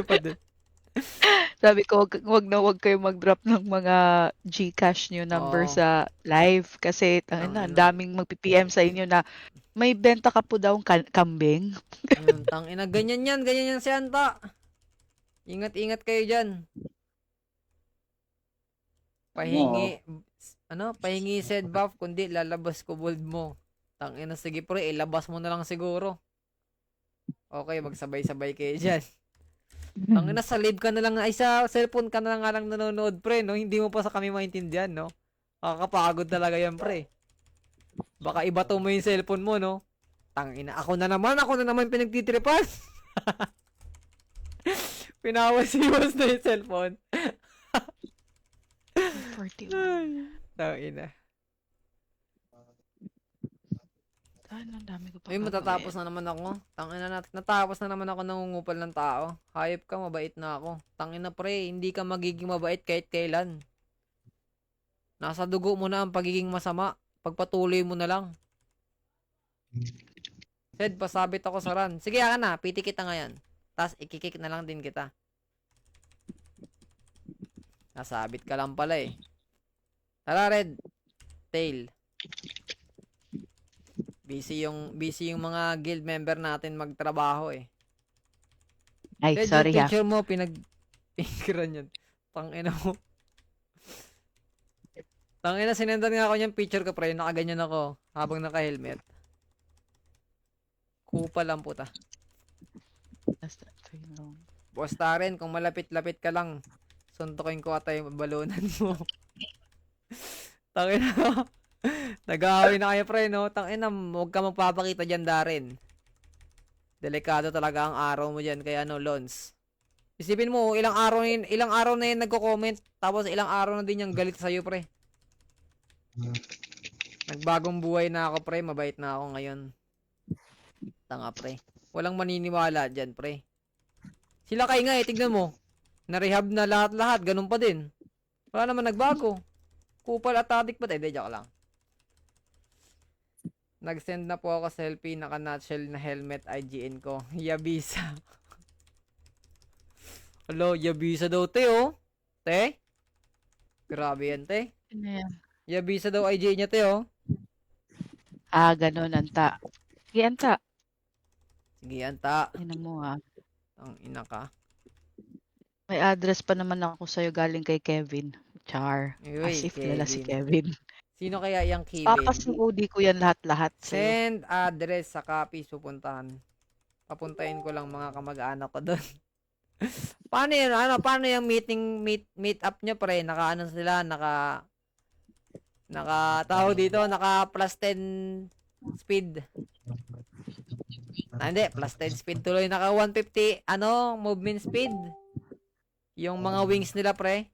pa din. Sabi ko, wag kayo mag-drop ng mga GCash niyo number Oo. sa live kasi tangina, ang Tangina. daming magpi-PM sa inyo na may benta ka po daw kambing. Tangina. Ganyan yan si Anta. Ingat-ingat kayo dyan. Pahingi, Ano, pahingi said buff, kundi lalabas ko bold mo. Tangina, sige pre, ilabas mo na lang siguro. Okay, magsabay-sabay kayo dyan. Tangina, sa live ka na lang, ay sa cellphone ka na lang nga lang nanonood pre, no? Hindi mo pa sa kami maintindihan, no? Nakakapagod talaga yan pre. Baka iba to mo yung cellphone mo, no? Tangina, ako na naman pinagtitripan. Pinawas-iwas na yung cellphone. 41. Tangina. Ano, ang dami ko pa Ay, matatapos gagawin. na naman ako. Tangina na, natapos na naman ako nangungupal ng tao. Hayop ka, mabait na ako. Tangina pre, hindi ka magiging mabait kahit kailan. Nasa dugo mo na ang pagiging masama. Pagpatuloy mo na lang. Said, pasabit ako sa run. Sige, ka na, piti kita ngayon. Tas, ikikik na lang din kita. Nasabit ka lang pala eh. Tara, Red. Tail. Busy yung mga guild member natin magtrabaho eh. Ay, Red, yung sorry ha. picture mo, pinag-pinkiran yun. Tangina mo. Tangina, sinendan nga ako yung picture ko, pre. Nakaganyan ako habang naka-helmet. Kupa lang puta. That's not very long. Boss Taren, kung malapit-lapit ka lang, suntukin ko ata yung balunan mo. Tangina. Nag-aaway na kayo, pre, no? Tangina, huwag ka magpapakita dyan, Darren. Delikado talaga ang araw mo dyan, kaya ano, Lons. Isipin mo, ilang araw na yun nagko-comment, tapos ilang araw na din yung galit sa'yo, pre. Nagbagong buhay na ako, pre. Mabait na ako ngayon. Tanga, pre. Walang maniniwala dyan, pre. Sila kayo nga, tignan mo. Na-rehab na lahat-lahat, ganun pa din. Wala naman nagbago. Kupal at adik pa tayo, joke lang. Nag-send na po ako selfie, naka-nutshell na helmet IGN ko. Yabisa. Hello, Yabisa daw, te, oh. Te? Grabe yan, te. Ano yan? Yabisa daw IGN niya, te, oh. Ah, ganun, anta. Sige, anta. Sige, anta. Ina mo ha. Ang ina ka. May address pa naman ako sa'yo galing kay Kevin. Char. As Uy, if kilala si Kevin. Kevin. Sino kaya yung Kevin? Papasingodi ko yan lahat-lahat sa'yo. Send address sa copy, pupuntahan. Papuntahin ko lang mga kamag-anak ko doon. Paano yun? Paano yung meet up nyo, pre? Naka sila, tawag dito, naka plus 10 speed. Hindi, plus 10 speed tuloy. Naka 150, movement speed. Yung mga wings nila, pre.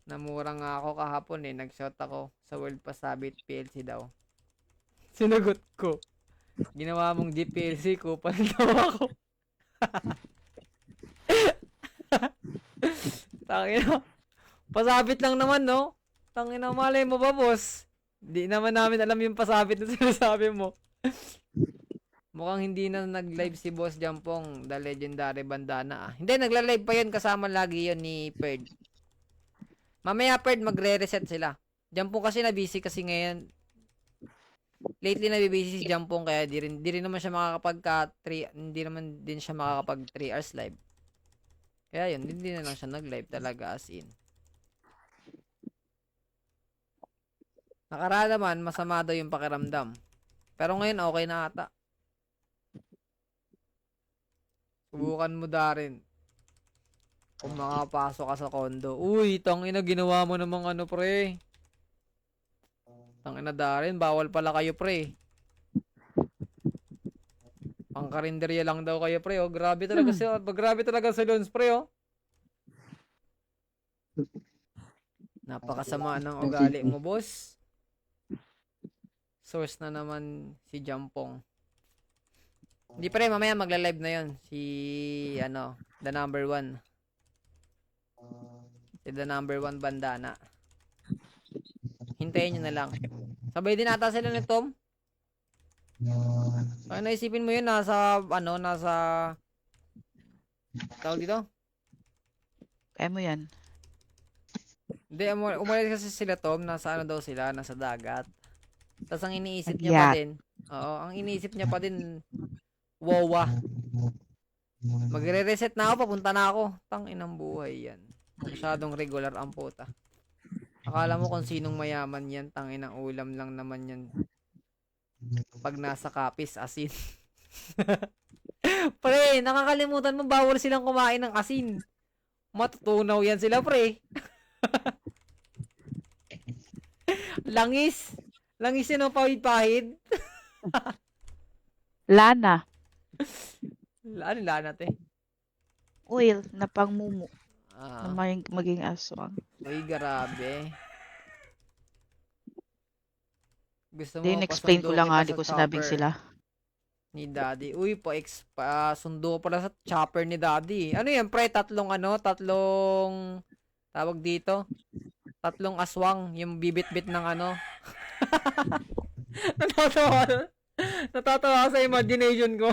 Namura nga ako kahapon eh. Nag-shot ako sa World Pasabit PLC daw. Sinagot ko. Ginawa mong GPLC ko, daw ako. Tangina. Pasabit lang naman, no? Tangina, malay mo ba, boss? Di naman namin alam yung pasabit na sinasabi mo. Mukhang hindi na nag-live si Boss Jampong, the legendary bandana. Hindi, nagla-live pa yun. Kasama lagi yun ni Perd. Mamaya, Perd, magre-reset sila. Jampong kasi na-busy kasi ngayon. Lately, na-busy si Jampong kaya di rin naman siya hindi naman din siya makakapag 3 hours live. Kaya yun, hindi na lang siya nag-live talaga as in. Nakaraan naman, masama daw yung pakiramdam. Pero ngayon, okay na ata. Subukan mo Darin. Kung makapasok ka sa condo. Uy, tangina, ginawa mo namang pre. Tangina Darin, bawal pala kayo, pre. Pangkarinderya lang daw kayo, pre, oh. Grabe talaga si Lons, pre, oh. Napakasama ng ugali mo, boss. Source na naman si Jampong. Hindi pre, mamaya magla-live na yon si, the number 1. Si the number 1 bandana. Hintayin nyo na lang. Sabay din ata sila ni Tom. Ay, naisipin mo yun, nasa tawag dito? Kaya mo yan. Hindi, umalis kasi sila Tom, nasa ano daw sila, nasa dagat. Tapos ang iniisip niya pa Nag-yacht. din, oo, ang iniisip niya pa din, wawa. Magre-reset na ako, papunta na ako. Inang buhay yan. Masyadong regular ang puta. Akala mo kung sinong mayaman yan, inang ulam lang naman yan. Pag nasa kapis, asin. Pre, nakakalimutan mo, bawal silang kumain ng asin. Matutunaw yan sila, pre. Langis. Langis yun ang pahid-pahid. Lana. Ano lanat eh? Oil na pangmumu. Na Ah, maging aswang. uy, grabe. Gusto mo Then, explain ko pasundo lang kita nga, di sa ko sinabing chopper sila. ni Daddy. Uy, sundo pala sa chopper ni Daddy. Ano yan, pre? Tatlong, tawag dito? Tatlong aswang, yung bibit-bit ng ano. Natatawa. Natatawa sa imagination ko.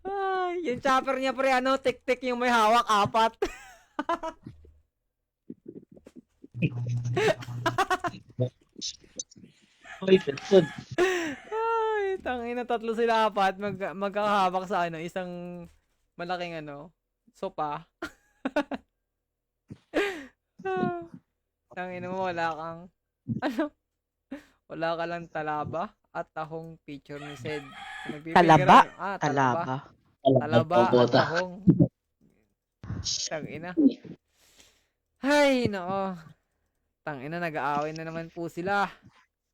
Ay, yung chopper niya pre, tik-tik yung may hawak, 4. Uy, good. Ay, tangina, 3 sila, 4. Magkakahawak sa isang malaking sopa. Tangina mo, wala kang, ano, wala ka lang talaba at tahong picture ni Sed. Talaba? Talaba. Talaba. Talaba at Bota. tahong. Tangina. Hay, nako. Tangina, nag-aaway na naman po sila.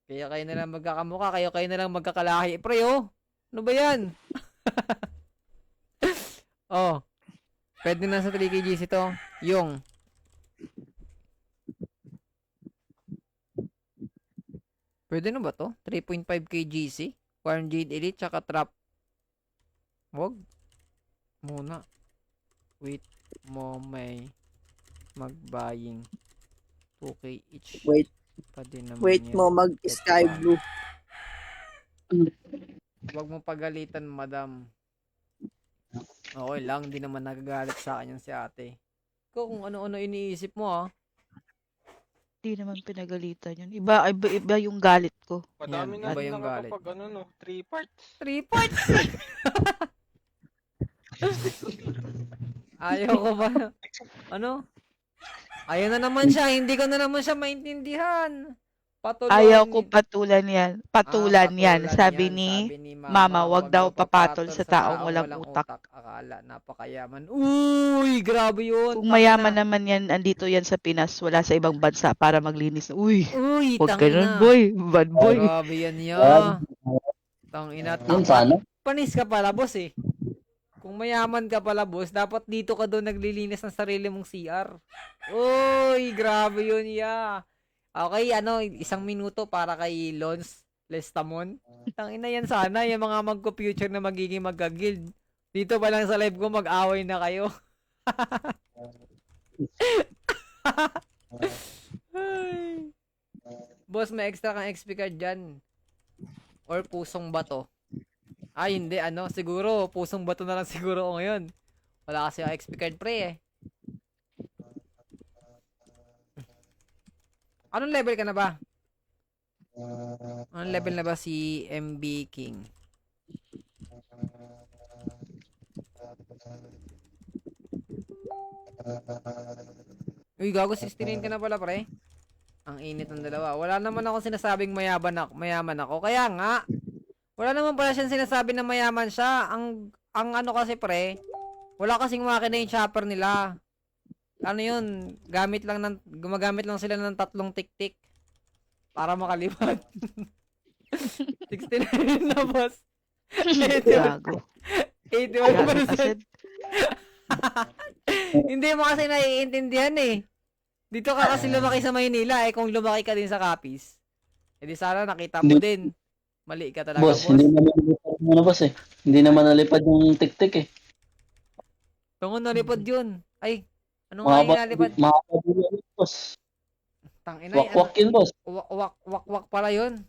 Kaya kayo na lang magkakamukha, kayo na lang magkakalahi. Pre, oh. Ano ba yan? Oh. Pwede na sa 3kgs ito. Yung. Pwede na ba to? 3.5 kgc? Quarn Jade Elite, tsaka trap. Wag. Muna. Wait mo may mag-buying 2k each. Wait, Pa din naman wait yan. mo mag-sky Get blue. Wag mo pagalitan, madam. Okay lang, di naman nagagalit sa akin yung si ate. Ikaw kung ano-ano iniisip mo, ah. Di naman pinagalitan yun. Iba yung galit ko. Yan, Madami iba na rin yung galit. nakakapag 3 parts. 3 parts! Ayaw ko ba? Ano? Ayaw na naman siya, hindi ko na naman siya maintindihan. Patuloy. Ayaw ko patulan yan. Patulan yan. patulan Sabi yan, ni sabi ni Mama, wag daw papatol sa taong walang utak. Akala, napakayaman. Uy, grabe yun. Kung mayaman naman yan, andito yan sa Pinas, wala sa ibang bansa para maglinis. Uy, Uy, wag ganun, tangina. boy. Bad boy. Grabe yan ya. Tangina. Yun sana. Panis ka pala, boss eh. Kung mayaman ka pala, boss, dapat dito ka doon naglilinis ng sarili mong CR. Uy, grabe yun ya. Okay, 1 minuto para kay Lons Lestamon. Tangina yan sana, yung mga magko-future na magiging magka-guild. Dito pa lang sa live ko, mag-away na kayo. Ay. Boss, may extra kang XP card dyan. Or pusong bato. Ay, hindi, siguro, pusong bato na lang siguro ako ngayon. Wala kasi ako XP card pre eh. Anong level ka na ba? Anong level na ba si MB King? Uy, gago, 69 ka na pala, pre. Ang init ng dalawa. Wala naman ako sinasabing mayaman ako. Kaya nga, wala naman pala siyang sinasabi na mayaman siya. Ang ano kasi, pre, wala kasing makina yung chopper nila. Ano yun, gumagamit lang sila ng 3 tik-tik para makalipad. 69 na, boss. 81%. Gago. 81%. Hindi mo kasi naiintindihan eh. Dito ka kasi lumaki sa Maynila eh. Kung lumaki ka din sa Capiz, edi sana nakita mo din. Mali ka talaga, boss. Boss, hindi naman nalipad mo na boss eh. Hindi naman nalipad yung tik-tik eh. Tungon nalipad yun. Ay, ano nga yung nalipad? Makakabula yun, boss. Tangina, Wak-wak yun, boss. wak pala yun.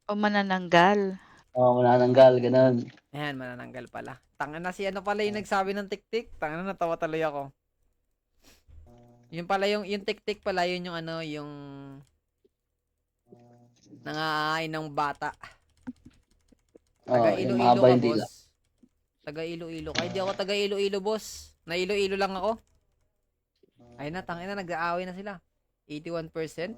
O manananggal. Manananggal, ganun. Ayan, manananggal pala. Tanga na si ano pala yung nagsabi ng tik-tik. Tanga na, natawa tuloy ako. Yung pala yung tik-tik pala, yun yung ano, yung nangahain ng bata. Taga Yung Iloilo mahaba ka, yung dila. boss. Taga Iloilo ka. Hindi ako taga Iloilo, boss. Na Iloilo lang ako. Ayun na, tangina, nag-aaway na sila. 81%.